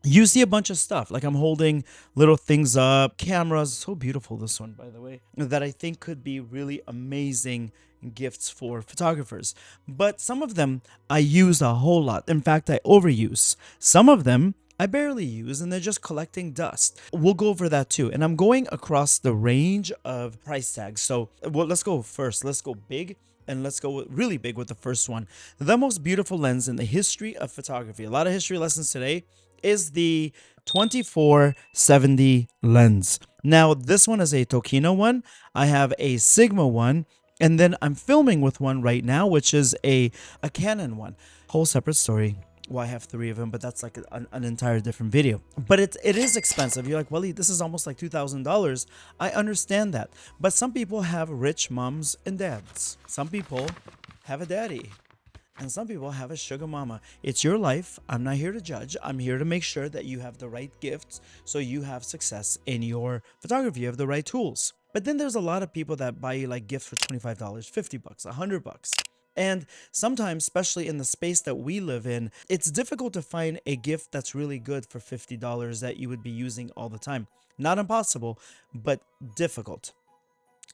you see a bunch of stuff. Like I'm holding little things up, cameras. So beautiful, this one, by the way, that I think could be really amazing gifts for photographers. But some of them I use a whole lot. In fact, I overuse. Some of them I barely use and they're just collecting dust. We'll go over that too. And I'm going across the range of price tags. So, well, let's go first. Let's go big and let's go really big with the first one. The most beautiful lens in the history of photography. A lot of history lessons today is the 2470 lens. Now, this one is a Tokino one. I have a Sigma one, and then I'm filming with one right now, which is a Canon one. Whole separate story. Well, I have three of them, but that's like an entire different video. But it is expensive. You're like, Wally, this is almost like $2,000. I understand that. But some people have rich moms and dads. Some people have a daddy. And some people have a sugar mama. It's your life. I'm not here to judge. I'm here to make sure that you have the right gifts so you have success in your photography. You have the right tools. But then there's a lot of people that buy you like gifts for $25, $50, $100. And sometimes, especially in the space that we live in, it's difficult to find a gift that's really good for $50 that you would be using all the time. Not impossible, but difficult.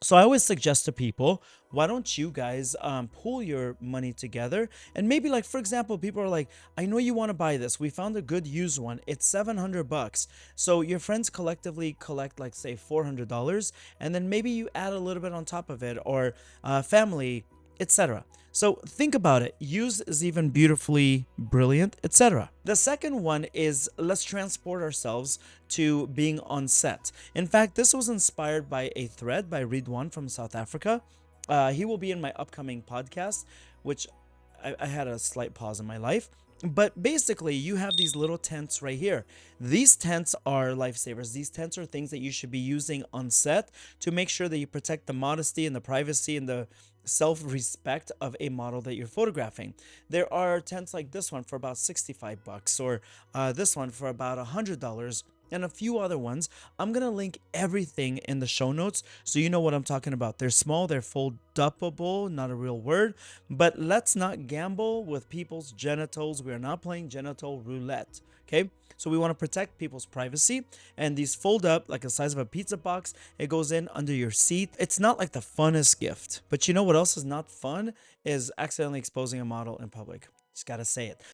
So I always suggest to people, why don't you guys pool your money together? And maybe like, for example, people are like, I know you want to buy this. We found a good used one. It's 700 bucks. So your friends collectively collect like say $400, and then maybe you add a little bit on top of it, or family, etc. So think about it. Use is even beautifully brilliant, etc. The second one is let's transport ourselves to being on set. In fact, this was inspired by a thread by Ridwan from South Africa. He will be in my upcoming podcast, which I had a slight pause in my life. But basically, you have these little tents right here. These tents are lifesavers. These tents are things that you should be using on set to make sure that you protect the modesty and the privacy and the self-respect of a model that you're photographing. There are tents like this one for about 65 bucks, or this one for about $100, and a few other ones. I'm gonna link everything in the show notes so you know what I'm talking about. They're small, they're foldable, not a real word, but let's not gamble with people's genitals. We are not playing genital roulette. Okay, so we want to protect people's privacy, and these fold up like the size of a pizza box. It goes in under your seat. It's not like the funnest gift, but you know what else is not fun is accidentally exposing a model in public. Just gotta say it.